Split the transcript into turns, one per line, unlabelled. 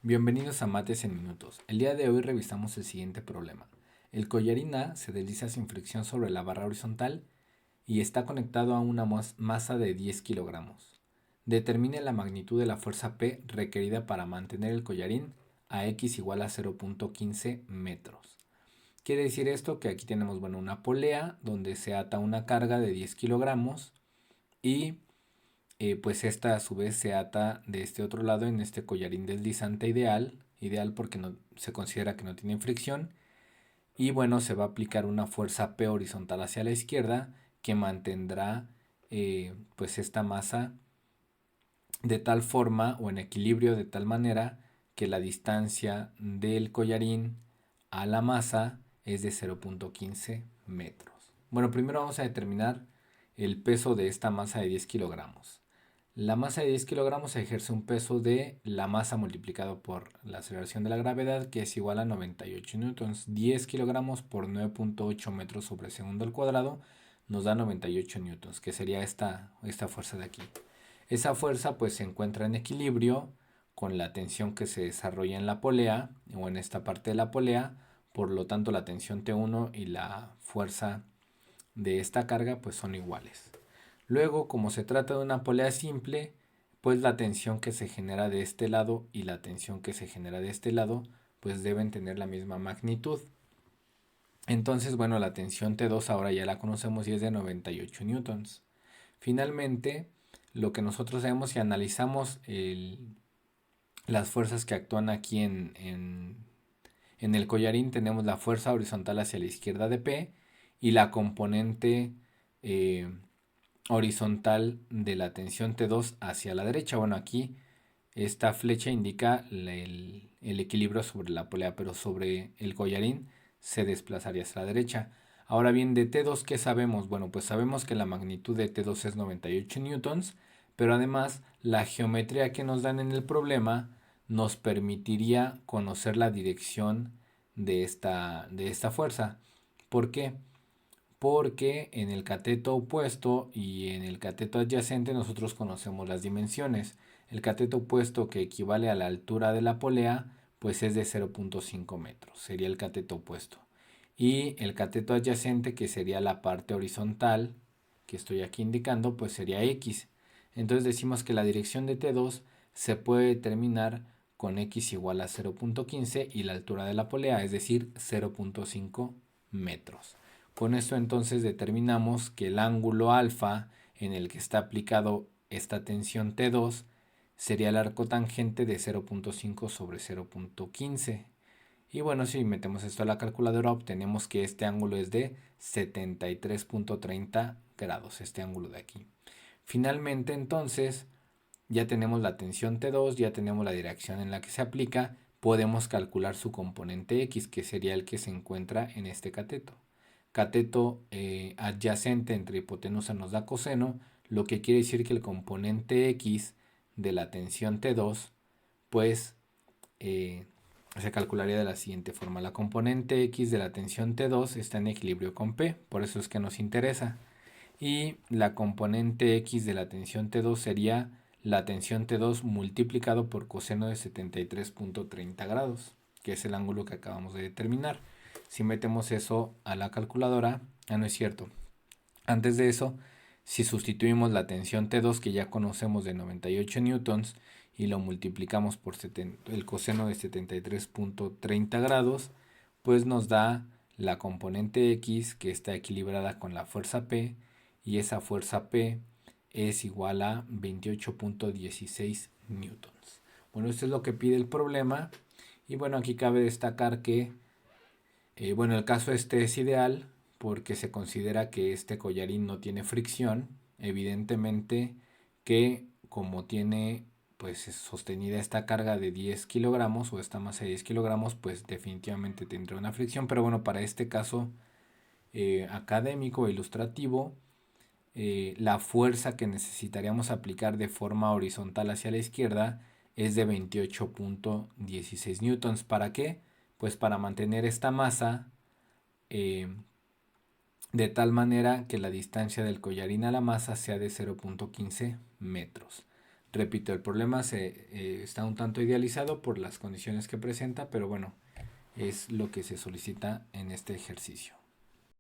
Bienvenidos a Mates en Minutos. El día de hoy revisamos el siguiente problema. El collarín A se desliza sin fricción sobre la barra horizontal y está conectado a una masa de 10 kilogramos. Determine la magnitud de la fuerza P requerida para mantener el collarín a X igual a 0.15 metros. Quiere decir esto que aquí tenemos una polea donde se ata una carga de 10 kilogramos y pues esta a su vez se ata de este otro lado en este collarín deslizante ideal porque no, se considera que no tiene fricción. Y bueno, se va a aplicar una fuerza P horizontal hacia la izquierda que mantendrá pues esta masa de tal forma o en equilibrio de tal manera que la distancia del collarín a la masa es de 0.15 metros. Bueno, primero vamos a determinar el peso de esta masa de 10 kilogramos. La masa de 10 kilogramos ejerce un peso de la masa multiplicado por la aceleración de la gravedad, que es igual a 98 newtons. 10 kilogramos por 9.8 metros sobre segundo al cuadrado nos da 98 newtons, que sería esta fuerza de aquí. Esa fuerza pues se encuentra en equilibrio con la tensión que se desarrolla en la polea o en esta parte de la polea. Por lo tanto, la tensión T1 y la fuerza de esta carga pues son iguales. Luego, como se trata de una polea simple, pues la tensión que se genera de este lado y la tensión que se genera de este lado pues deben tener la misma magnitud. Entonces, bueno, la tensión T2 ahora ya la conocemos y es de 98 newtons. Finalmente, lo que nosotros sabemos si analizamos las fuerzas que actúan aquí en el collarín, tenemos la fuerza horizontal hacia la izquierda de P y la componente horizontal de la tensión T2 hacia la derecha. Bueno, aquí esta flecha indica el equilibrio sobre la polea, pero sobre el collarín se desplazaría hacia la derecha. Ahora bien, de T2, ¿qué sabemos? Bueno, pues sabemos que la magnitud de T2 es 98 newtons, pero además la geometría que nos dan en el problema nos permitiría conocer la dirección de esta fuerza. ¿Por qué? Porque en el cateto opuesto y en el cateto adyacente nosotros conocemos las dimensiones. El cateto opuesto, que equivale a la altura de la polea, pues es de 0.5 metros, sería el cateto opuesto. Y el cateto adyacente, que sería la parte horizontal, que estoy aquí indicando, pues sería X. Entonces decimos que la dirección de T2 se puede determinar con X igual a 0.15 y la altura de la polea, es decir, 0.5 metros. Con esto entonces determinamos que el ángulo alfa en el que está aplicado esta tensión T2 sería el arco tangente de 0.5 sobre 0.15. Y bueno, si metemos esto a la calculadora obtenemos que este ángulo es de 73.30 grados, este ángulo de aquí. Finalmente entonces ya tenemos la tensión T2, ya tenemos la dirección en la que se aplica, podemos calcular su componente X, que sería el que se encuentra en este cateto. Cateto adyacente entre hipotenusa nos da coseno, lo que quiere decir que el componente X de la tensión T2 pues se calcularía de la siguiente forma. La componente X de la tensión T2 está en equilibrio con P, por eso es que nos interesa. Y la componente X de la tensión T2 sería la tensión T2 multiplicado por coseno de 73.30 grados, que es el ángulo que acabamos de determinar. Si metemos eso a la calculadora, no es cierto. Antes de eso, si sustituimos la tensión T2 que ya conocemos de 98 newtons y lo multiplicamos por el coseno de 73.30 grados, pues nos da la componente X que está equilibrada con la fuerza P y esa fuerza P es igual a 28.16 newtons. Bueno, esto es lo que pide el problema y bueno, aquí cabe destacar que bueno, el caso este es ideal porque se considera que este collarín no tiene fricción. Evidentemente que como tiene pues sostenida esta carga de 10 kilogramos o esta masa de 10 kilogramos, pues definitivamente tendrá una fricción. Pero bueno, para este caso académico e ilustrativo, la fuerza que necesitaríamos aplicar de forma horizontal hacia la izquierda es de 28.16 newtons. ¿Para qué? Pues para mantener esta masa eh, de tal manera que la distancia del collarín a la masa sea de 0.15 metros. Repito, el problema está un tanto idealizado por las condiciones que presenta, pero bueno, es lo que se solicita en este ejercicio.